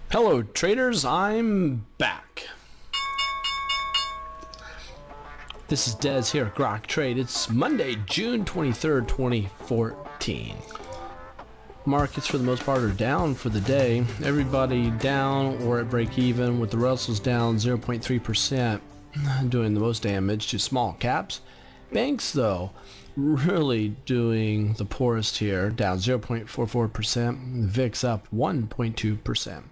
Hello traders, I'm back. This is Dez here at Grok Trade. It's Monday, June 23rd, 2014. Markets for the most part are down for the day. Everybody down or at break even, with the Russell's down 0.3%, doing the most damage to small caps. Banks though, really doing the poorest here, down 0.44%, VIX up 1.2%.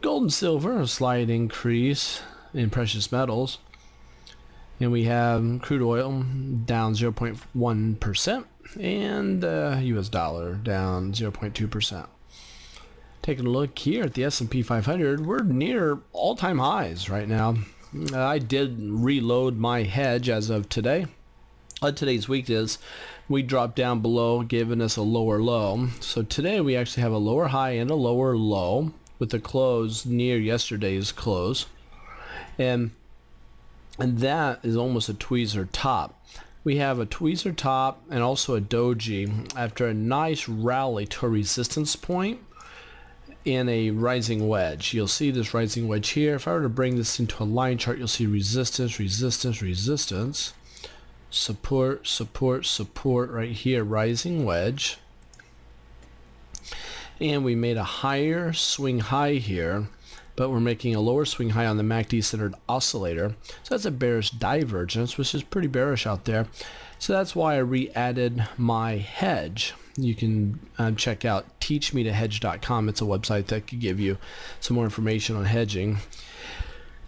Gold and silver, a slight increase in precious metals. And we have crude oil down 0.1% and US dollar down 0.2%. Taking a look here at the S&P 500, we're near all-time highs right now. I did reload my hedge as of today. Today's weakness, we dropped down below, giving us a lower low. So today we actually have a lower high and a lower low, with the close near yesterday's close, and that is almost a tweezer top. We have a tweezer top and also a doji after a nice rally to a resistance point and a rising wedge. You'll see this rising wedge here. If I were to bring this into a line chart, you'll see resistance, resistance, resistance, support, support, support right here, rising wedge. And we made a higher swing high here, but we're making a lower swing high on the MACD centered oscillator. So that's a bearish divergence, which is pretty bearish out there. So that's why I re-added my hedge. You can check out teachmetehedge.com. It's a website that could give you some more information on hedging.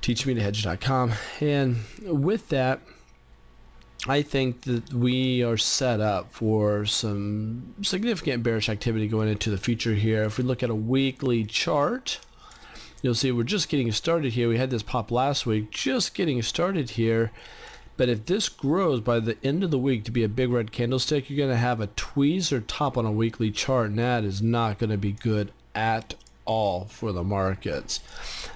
teachmetehedge.com. And with that, I think that we are set up for some significant bearish activity going into the future here. If we look at a weekly chart, you'll see we're just getting started here. We had this pop last week, just getting started here. But if this grows by the end of the week to be a big red candlestick, you're going to have a tweezer top on a weekly chart, and that is not going to be good at all for the markets.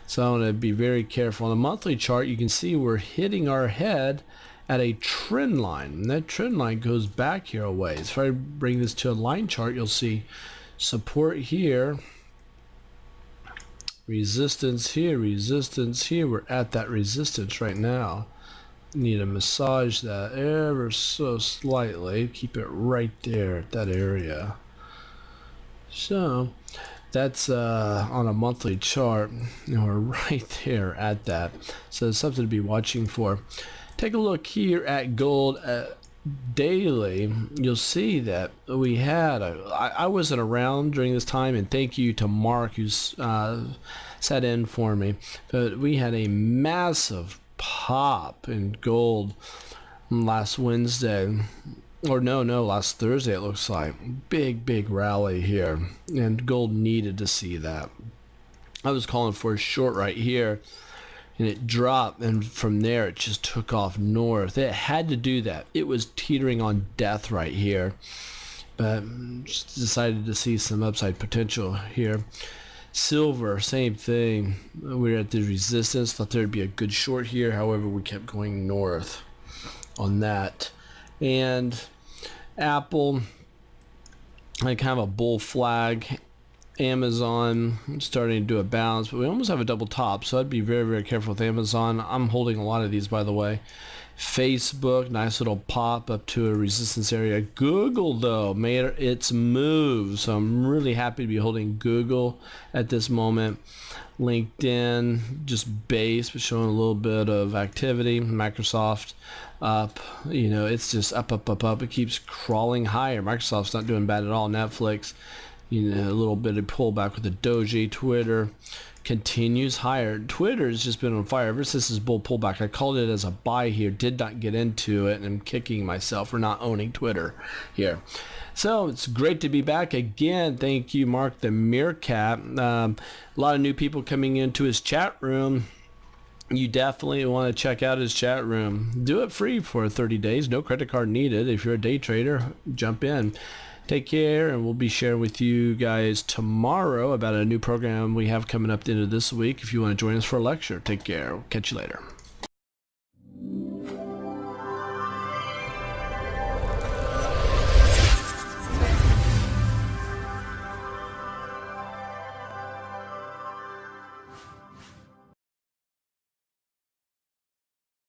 So I want to be very careful. On the monthly chart, you can see we're hitting our head at a trend line, and that trend line goes back here a ways. If I bring this to a line chart, you'll see support here, resistance here, resistance here. We're at that resistance right now. Need to massage that ever so slightly, keep it right there at that area. So that's on a monthly chart, and we're right there at that. So it's something to be watching for. Take a look here at gold daily. You'll see that we had I wasn't around during this time, and thank you to Mark who's sat in for me, but we had a massive pop in gold last Wednesday, or no, last Thursday. It looks like big rally here, and gold needed to see that. I was calling for a short right here, and it dropped, and from there it just took off north. It had to do that. It was teetering on death right here, but just decided to see some upside potential here. Silver, same thing. We're at the resistance, thought there'd be a good short here. However, we kept going north on that. And Apple, like kind of a bull flag. Amazon starting to do a bounce, but we almost have a double top, so I'd be very careful with Amazon. I'm holding a lot of these, by the way. Facebook, nice little pop up to a resistance area. Google though made its move, so I'm really happy to be holding Google at this moment. LinkedIn just base, but showing a little bit of activity. Microsoft up, it's just up. It keeps crawling higher. Microsoft's not doing bad at all. Netflix, a little bit of pullback with the doji. Twitter continues higher. Twitter has just been on fire ever since this bull pullback. I called it as a buy here, did not get into it, and I'm kicking myself for not owning Twitter here. So it's great to be back again. Thank you, Mark the Meerkat. A lot of new people coming into his chat room. You definitely want to check out his chat room. Do it free for 30 days. No credit card needed. If you're a day trader, jump in. Take care, and we'll be sharing with you guys tomorrow about a new program we have coming up at the end of this week. If you want to join us for a lecture, take care. We'll catch you later.